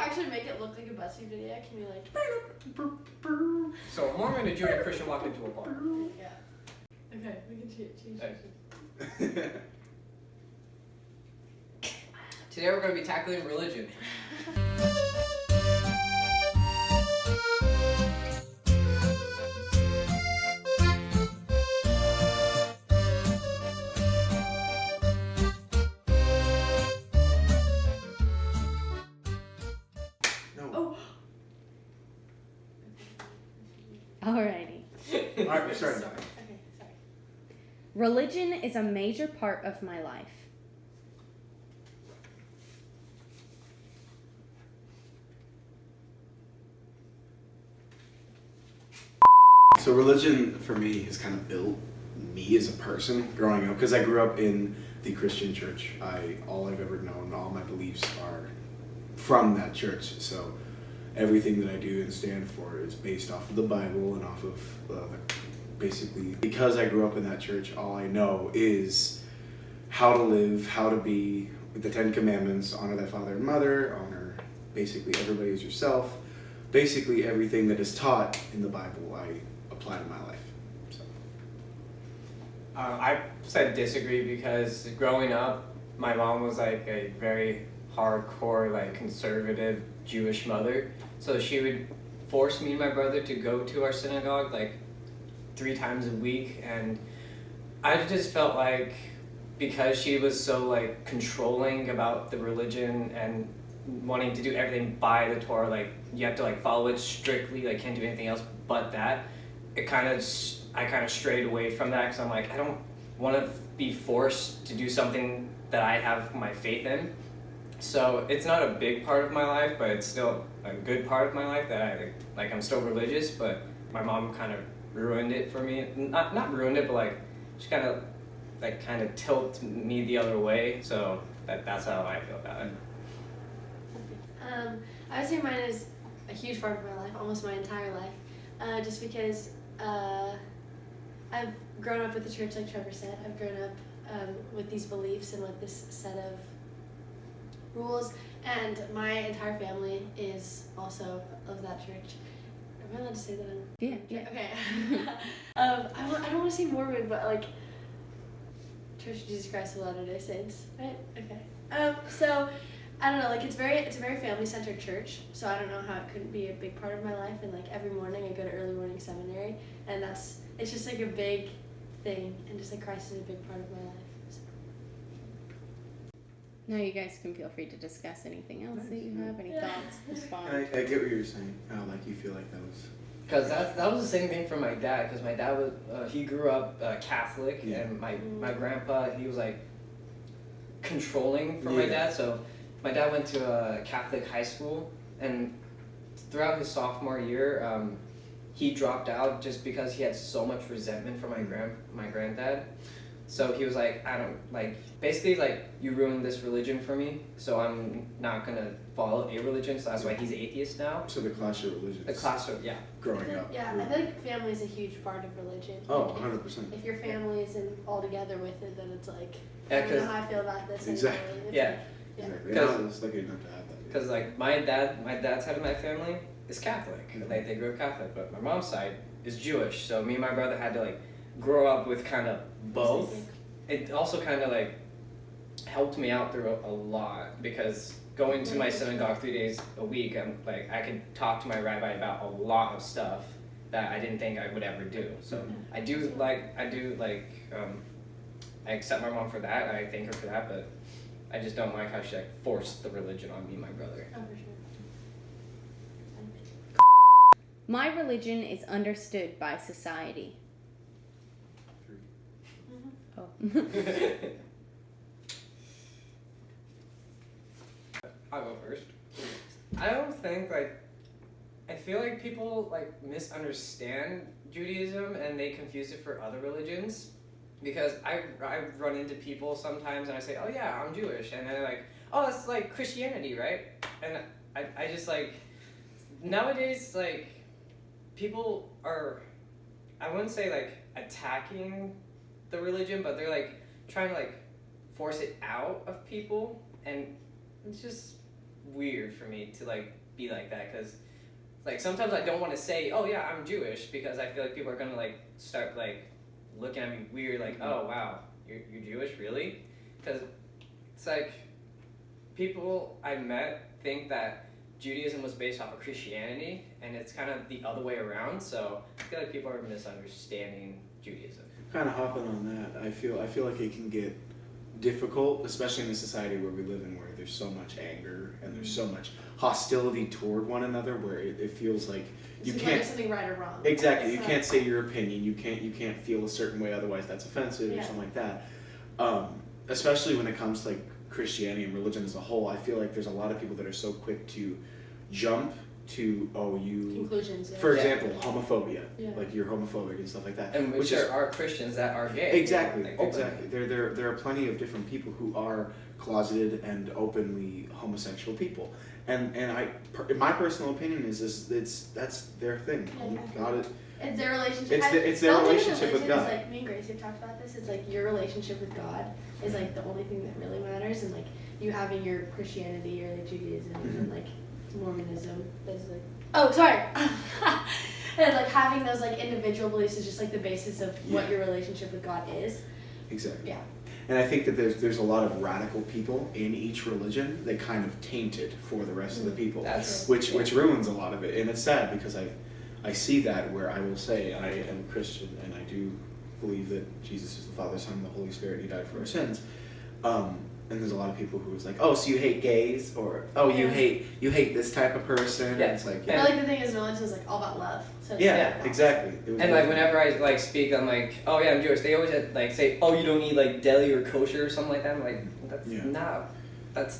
actually make it look like a BuzzFeed video, can you like... So a Mormon, a Jew, and a Christian walk into a bar. Yeah. Okay, we can change Hey. it. Today we're going to be tackling religion. Alrighty. Alright, we're starting. Okay, sorry. Religion is a major part of my life. So religion for me has kind of built me as a person growing up, because I grew up in the Christian church. All I've ever known, all my beliefs are from that church. So everything that I do and stand for is based off of the Bible and off of basically, because I grew up in that church, all I know is how to live, how to be, with the 10 Commandments, honor thy father and mother, honor basically everybody as yourself. Basically everything that is taught in the Bible I apply to my life. So. I said disagree because growing up, my mom was like a very hardcore, like conservative Jewish mother. So she would force me and my brother to go to our synagogue like 3 times a week, and I just felt like because she was so like controlling about the religion and wanting to do everything by the Torah, like you have to like follow it strictly, like can't do anything else but that. I kind of strayed away from that because I'm like, I don't want to be forced to do something that I have my faith in. So it's not a big part of my life, but it's still a good part of my life that I'm still religious, but my mom kind of ruined it for me. Not ruined it, but like she kind of tilted me the other way. So that's how I feel about it. I would say mine is a huge part of my life, almost my entire life, just because I've grown up with the church, like Trevor said. I've grown up with these beliefs and with this set of rules, and my entire family is also of that church. Am I allowed to say that? Yeah. Okay. I don't want to say Mormon, but like Church of Jesus Christ of Latter-day Saints, right? Okay. So I don't know, like it's a very family-centered church, so I don't know how it couldn't be a big part of my life. And like every morning I go to early morning seminary, and it's just like a big thing, and just like Christ is a big part of my life. So. Now you guys can feel free to discuss anything else that you have, any thoughts, respond. I get what you're saying. How like you feel like that was. Because that was the same thing for my dad. Because my dad was he grew up Catholic, Yeah. and my grandpa, he was like controlling for my dad. So my dad went to a Catholic high school, and throughout his sophomore year, he dropped out just because he had so much resentment for my granddad. So he was like, I don't like, basically like, you ruined this religion for me, so I'm not gonna follow a religion. So that's why he's atheist now. So the clash of religions. The class of, yeah. Growing up. Yeah, I feel like family is a huge part of religion. Oh, Like, 100%. if your family isn't all together with it, then it's like, Yeah, I don't know how I feel about this. Exactly. Anymore. It's Yeah. like, yeah. Exactly. Because- And it's lucky enough to have that. Because like my dad's side of my family is Catholic. Mhm. Like they grew up Catholic, but my mom's side is Jewish. So me and my brother had to like grow up with kind of both. It also kind of like helped me out through a lot, because going to my synagogue 3 days a week, I'm like I could talk to my rabbi about a lot of stuff that I didn't think I would ever do. So I accept my mom for that. I thank her for that, but I just don't like how she like forced the religion on me and my brother. Oh, for sure. My religion is understood by society. Oh. I'll go first. I don't think I feel like people like misunderstand Judaism and they confuse it for other religions, because I run into people sometimes and I say, oh yeah, I'm Jewish, and then they're like, oh, that's like Christianity, right? And I just like, nowadays like people are, I wouldn't say like attacking the religion, but they're like trying to like force it out of people, and it's just weird for me to like be like that, because like sometimes I don't want to say, oh yeah, I'm Jewish, because I feel like people are gonna like start like looking at me weird, like, oh wow, you're Jewish, really? Because it's like people I met think that Judaism was based off of Christianity, and it's kind of the other way around. So I feel like people are misunderstanding Judaism. Kind of hopping on that, I feel like it can get difficult, especially in a society where we live in, where there's so much anger and there's so much hostility toward one another, where it feels like you It's can't like something right or wrong. exactly you So- can't say your opinion. You can't feel a certain way, otherwise that's offensive or Yeah. something like that. Especially when it comes to like Christianity and religion as a whole, I feel like there's a lot of people that are so quick to jump to Conclusions. Yeah. for example, homophobia, Yeah. like you're homophobic and stuff like that. And which there are Christians that are gay. Exactly, like, openly. exactly. There are plenty of different people who are closeted and openly homosexual people, and in my personal opinion is that's their thing. Yeah. God is, It's their relationship. It's their the ultimate relationship with religion God. Is like me and Grace have talked about this. It's like your relationship with God is like the only thing that really matters, and like you having your Christianity or like Judaism and like Mormonism is like and like having those like individual beliefs is just like the basis of what your relationship with God is. exactly. Yeah. And I think that there's a lot of radical people in each religion that kind of taint it for the rest of the people, That's which ruins a lot of it. And it's sad because I see that, where I will say I am Christian and I do believe that Jesus is the Father, Son, and the Holy Spirit. He died for our sins. And there's a lot of people who is like, oh, so you hate gays, or oh, you hate this type of person. Yeah. And it's like, But like the thing is, religion is like all about love. So it's yeah, like, exactly. It was And like whenever I like speak, I'm like, oh yeah, I'm Jewish. They always like say, oh, you don't eat like deli or kosher or something like that. I'm like, that's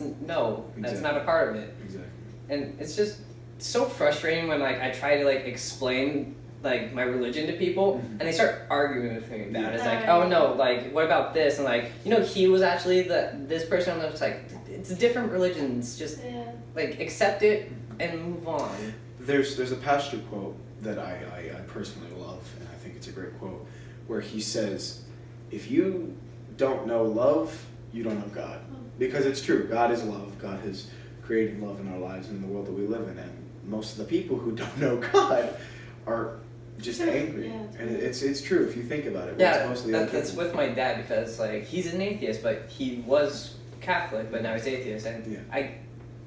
that's not a part of it. Exactly. And it's just so frustrating when like I try to like explain like my religion to people, and they start arguing with me about it. It's like, oh no, like what about this? And like, he was actually this person. I'm just like, it's different religions. Just like accept it and move on. There's a pastor quote that I personally love, and I think it's a great quote, where he says, if you don't know love, you don't know God. Because it's true, God is love. God has created love in our lives and in the world that we live in, and most of the people who don't know God are just angry. And it's true if you think about it. Yeah, mostly that's with my dad, because like he's an atheist, but he was Catholic, but now he's atheist, and I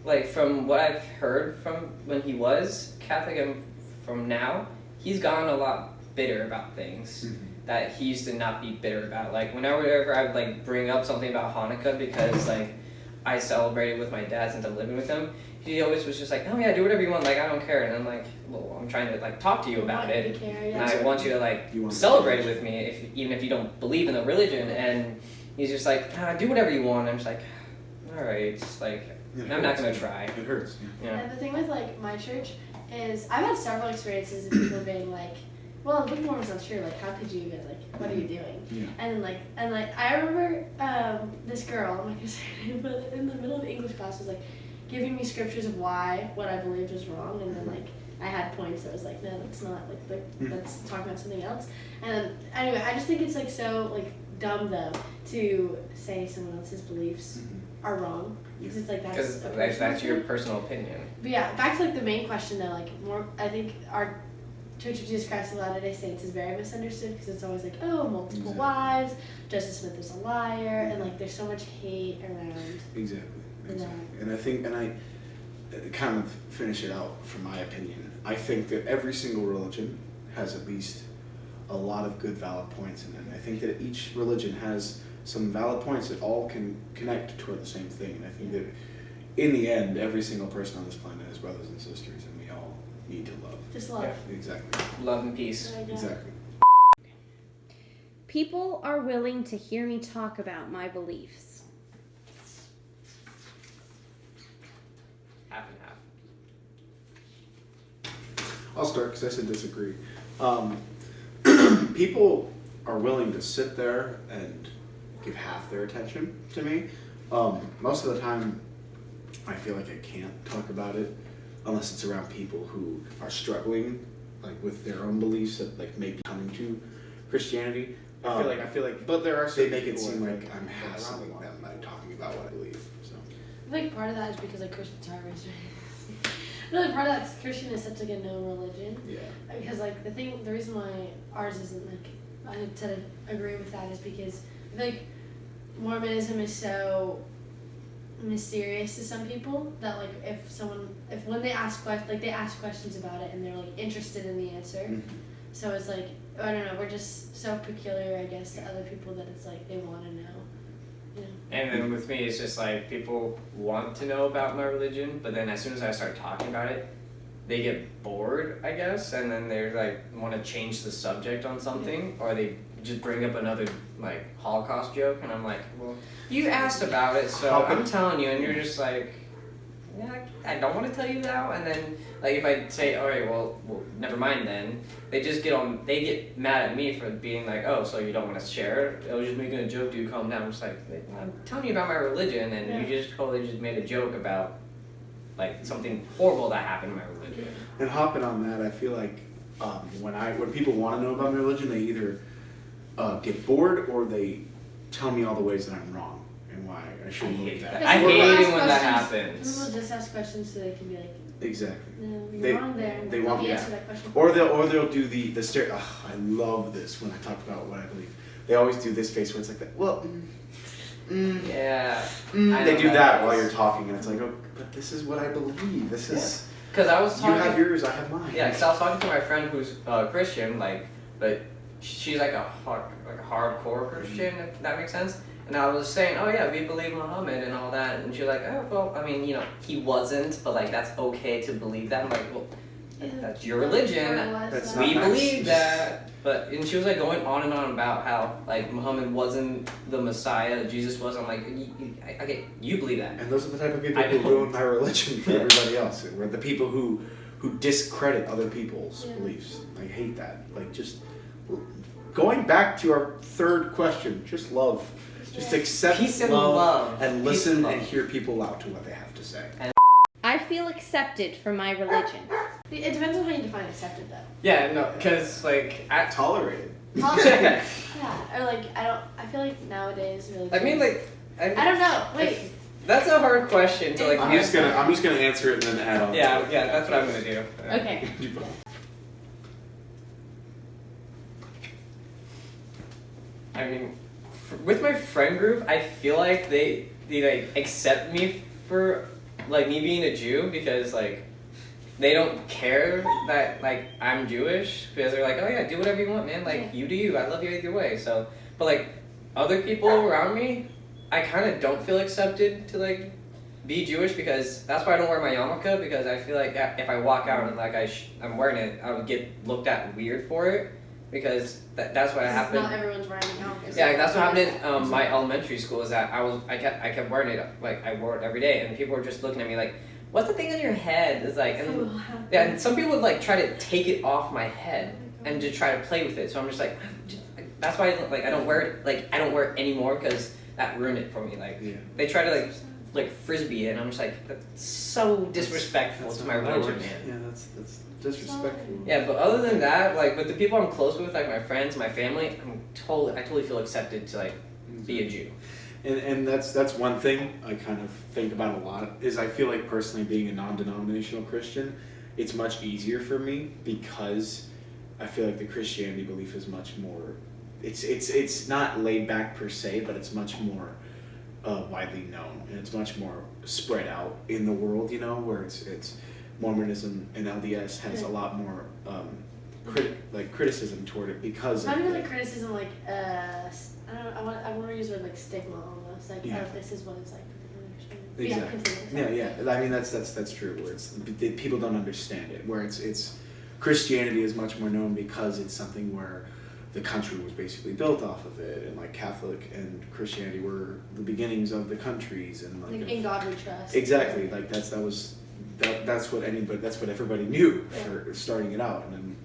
like from what I've heard from when he was Catholic and from now, he's gotten a lot bitter about things that he used to not be bitter about. Like whenever I would like bring up something about Hanukkah, because like I celebrated with my dad since I'm living with him, he always was just like, oh yeah, do whatever you want, like I don't care. And I'm like, well, I'm trying to like talk to you about it, and I want you to like celebrate with me, even if you don't believe in the religion. And he's just like, do whatever you want. And I'm just like, all right, it's like I'm not gonna try. It hurts. Yeah. And the thing with like my church is I've had several experiences of people being like, well, the Book of Mormon's not true. Like, how could you even like? What are you doing? Yeah. And like I remember this girl, I'm not gonna say her name, but in the middle of English class was like giving me scriptures of why what I believed was wrong, and then like I had points that was like, no, that's not like that's talking about something else. And anyway, I just think it's like so like dumb though to say someone else's beliefs are wrong, because it's like that's your personal opinion. But yeah, back to like the main question though, like more, I think our Church of Jesus Christ of Latter-day Saints is very misunderstood, because it's always like, oh, multiple wives, Joseph Smith is a liar, and like there's so much hate around. Exactly. And I think, and I kind of finish it out from my opinion, I think that every single religion has at least a lot of good valid points in it. And I think that each religion has some valid points that all can connect toward the same thing. And I think that in the end, every single person on this planet is brothers and sisters, and we all need to love. Just love. Yeah, exactly. Love and peace. Exactly. People are willing to hear me talk about my beliefs. Half and half. I'll start because I said disagree. People are willing to sit there and give half their attention to me. Most of the time, I feel like I can't talk about it unless it's around people who are struggling, like with their own beliefs that like maybe coming to Christianity. I feel like, but there are some. They make it seem like I'm hassling them by talking about what I believe. So like part of that is because like Christians are raised. No, part of that is Christian is such like a known religion. Yeah. Because like the reason why ours isn't like I said I agree with that is because like Mormonism is so mysterious to some people that like if when they ask questions about it and they're like interested in the answer, Mm-hmm. so it's like I don't know, we're just so peculiar I guess to other people that it's like they want to know. And then with me, it's just like people want to know about my religion, but then as soon as I start talking about it, they get bored, I guess, and then they're like want to change the subject on something, or they just bring up another like Holocaust joke, and I'm like, well, you asked about it, so I'm telling you, and you're just like, yeah, I don't want to tell you now, and then like if I say, all right, well, never mind, then they get mad at me for being like, oh, so you don't want to share it? I was just making a joke, dude, calm down. I'm just like, I'm telling you about my religion, and you just totally just made a joke about like something horrible that happened in my religion. And hopping on that, I feel like when people want to know about my religion, they either get bored or they tell me all the ways that I'm wrong and why I shouldn't believe that. I hate it when that People happens. just ask questions so they can be like, Exactly. no, you're They- wrong there. they want me me- answer that question. Or they'll do the stare. Oh, I love this when I talk about what I believe. They always do this face where it's like that. Well, Yeah. I they know do that is. while you're talking, and it's like, oh, but this is what I believe. This is. Because I was You talking. have yours, I have mine. Yeah, because I was talking to my friend who's Christian, like, but she's like a hardcore Christian, if that makes sense. And I was saying, oh yeah, we believe Muhammad and all that, and she was like, oh well, I mean, he wasn't, but like that's okay to believe that. I'm like, well, that's your religion. That's We not nice. believe that. But and she was like going on and on about how like Muhammad wasn't the Messiah, Jesus was. I'm like, okay, you believe that. And those are the type of people I who don't. ruin my religion for everybody else. We're the people who discredit other people's beliefs. I hate that. Like just going back to our third question, just love. Just accept Peace and love. and Peace listen and and love. hear people out to what they have to say. I feel accepted for my religion. It depends on how you define accepted though. Yeah, no, because like Tolerated. Yeah, or like I feel like nowadays really. I mean like. I don't know. Wait. That's a hard question to like I'm just gonna answer it and then add on. Yeah, to it. yeah, that's what I'm gonna do. Okay. I mean, with my friend group, I feel like they like accept me for like me being a Jew because like they don't care that like I'm Jewish because they're like, oh yeah, do whatever you want, man. Like you do you. I love you either way. So, but like other people around me, I kind of don't feel accepted to like be Jewish because that's why I don't wear my yarmulke because I feel like if I walk out and like I'm wearing it, I would get looked at weird for it because that's what happened. Not everyone's wearing yarmulkes. Yeah, that's what happened in my elementary school. Is that I kept wearing it like I wore it every day, and people were just looking at me like, "What's the thing on your head?" It's like, and some people would like try to take it off my head and to try to play with it. So I'm just like, that's why I don't wear it. Like I don't wear it anymore because that ruined it for me. Like they try to like frisbee it, and I'm just like, that's so disrespectful to my religion, man. Yeah, that's disrespectful. Yeah, but other than that, like with the people I'm close with, like my friends, my family, I totally feel accepted to like be a Jew. And that's one thing I kind of think about a lot is I feel like personally being a non-denominational Christian, it's much easier for me because I feel like the Christianity belief is much more. It's not laid back per se, but it's much more widely known and it's much more spread out in the world. You know, where it's Mormonism and LDS has a lot more criticism toward it because Not of even the, like criticism, like I want to use the word like stigma almost, like oh, this is what it's like. Exactly. Yeah. I mean that's true. Where it's people don't understand it. Where it's Christianity is much more known because it's something where the country was basically built off of it, and like Catholic and Christianity were the beginnings of the countries, and like in God we trust. Exactly. Like that's what everybody knew for starting it out, and then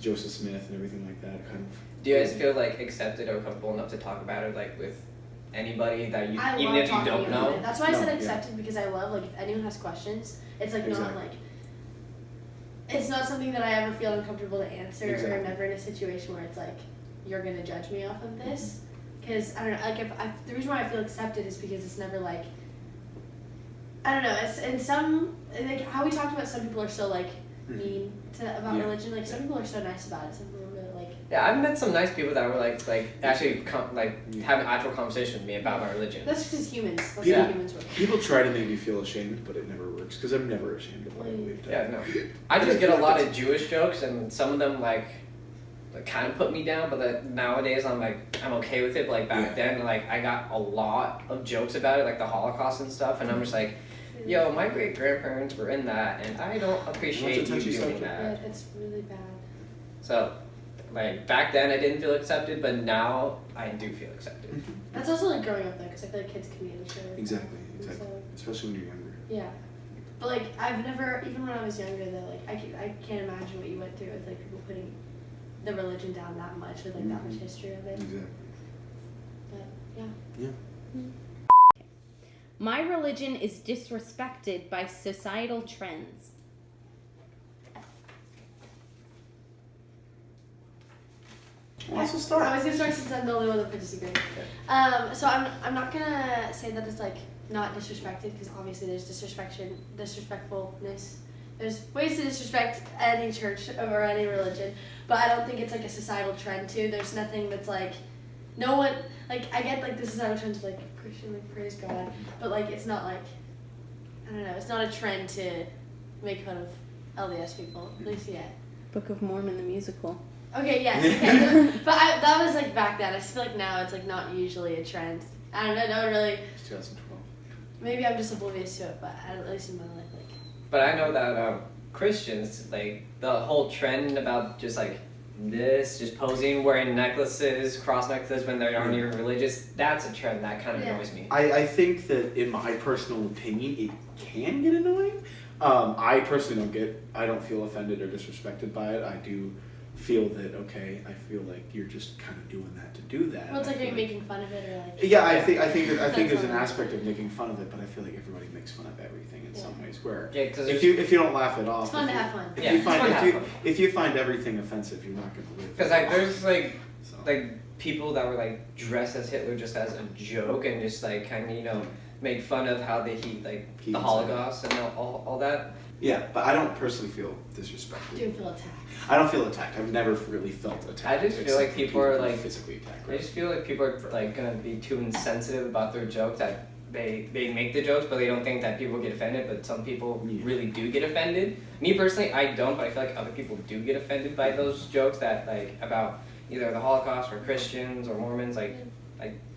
Joseph Smith and everything like that kind of. Do you guys feel like accepted or comfortable enough to talk about it like with anybody that you I even love if you talking don't about know? it. That's why I said accepted because I love like if anyone has questions, it's like not Exactly. like it's not something that I ever feel uncomfortable to answer or Exactly. I'm ever in a situation where it's like you're gonna judge me off of this because I don't know like the reason why I feel accepted is because it's never like I don't know. It's in some like how we talked about. Some people are so like mean about Yeah. religion. Like some people are so nice about it. Some people are really like. Yeah, I've met some nice people that were like actually have an actual conversation with me about my religion. That's just humans. That's Yeah. how humans work. People try to make me feel ashamed, but it never works because I'm never ashamed of what I believe. Yeah, no. I just get a lot of Jewish jokes, and some of them like kind of put me down. But like, nowadays, I'm okay with it. But like back then, like I got a lot of jokes about it, like the Holocaust and stuff, and I'm just like, yo, my great grandparents were in that, and I don't appreciate you doing that. Yeah, it's really bad. So, like back then, I didn't feel accepted, but now I do feel accepted. That's also like growing up though, because I feel like kids can be immature. Exactly. So, Especially when you're younger. yeah. But like I've never, even when I was younger though, like I can't imagine what you went through with like people putting the religion down that much with like that much history of it. Exactly. But yeah. Yeah. My religion is disrespected by societal trends. Well, let's just start. I was gonna start since I'm the only one that could disagree. So I'm not gonna say that it's like not disrespected because obviously there's disrespectfulness. There's ways to disrespect any church or any religion, but I don't think it's like a societal trend too. There's nothing that's like, no one like I get like the societal trends of like Christian like praise God, but like it's not like I don't know. It's not a trend to make fun of LDS people at least yet. Book of Mormon the musical. Okay, yes, okay. But that was like back then. I just feel like now it's like not usually a trend. I don't know, no one really. It's 2012. Maybe I'm just oblivious to it, but at least in my life, like. But I know that Christians, like the whole trend about just like this, just posing, wearing necklaces, cross necklaces when they aren't even religious, that's a trend that kind of annoys me. I think that in my personal opinion, it can get annoying. I personally I don't feel offended or disrespected by it. I do feel that, okay, I feel like you're just kind of doing that to do that. Well, it's like, are you like, making fun of it or like? Yeah, I think there's an all. aspect of making fun of it, but I feel like everybody makes fun of everything in some ways. Where because if you don't laugh it off, It's fun to have fun. If you find everything offensive, you're not going to live. Because like there's like So. like people that were like dressed as Hitler just as a joke and just like kind of make fun of how they the Holocaust and all that. Yeah, but I don't personally feel disrespected. Do you feel attacked? I don't feel attacked. I've never really felt attacked. I just feel like except people are like physically attacked. I just feel like people are like gonna be too insensitive about their jokes that they make the jokes but they don't think that people get offended, but some people really do get offended. Me personally, I don't, but I feel like other people do get offended by those jokes that like about either the Holocaust or Christians or Mormons. Like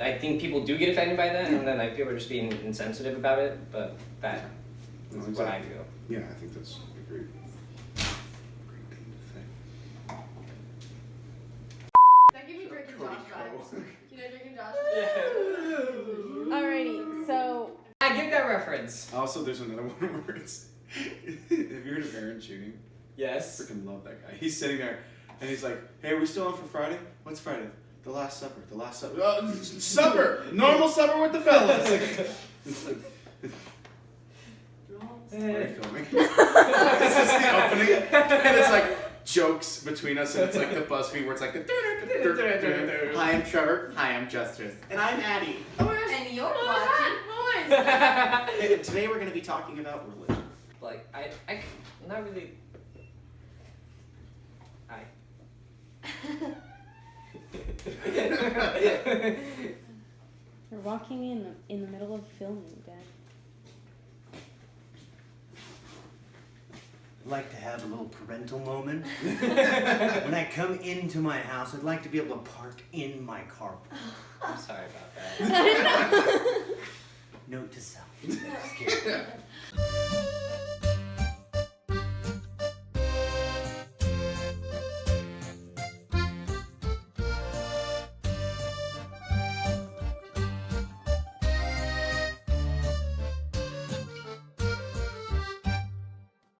I think people do get offended by that, and then like people are just being insensitive about it. But that's what I feel. Yeah, I think that's a great thing to say. That gave me Drake and Josh vibes. You know Drake and Josh? Alrighty, so I get that reference. Also, there's another one where it's. Have you heard of Aaron shooting? Yes. Freaking love that guy. He's sitting there, and he's like, "Hey, are we still on for Friday? What's Friday? The Last Supper. The Last Supper. Supper. Normal supper with the fellas." What are you filming? This is the opening, and it's like jokes between us, and it's like the BuzzFeed where it's like the. Hi, I'm Trevor. Hi, I'm Justice, and I'm Addie. And you're watching. Today we're going to be talking about religion. Like I not really. we're walking in the middle of filming, Dad. I'd like to have a little parental moment. When I come into my house, I'd like to be able to park in my car. I'm sorry about that. Note to self. Just kidding.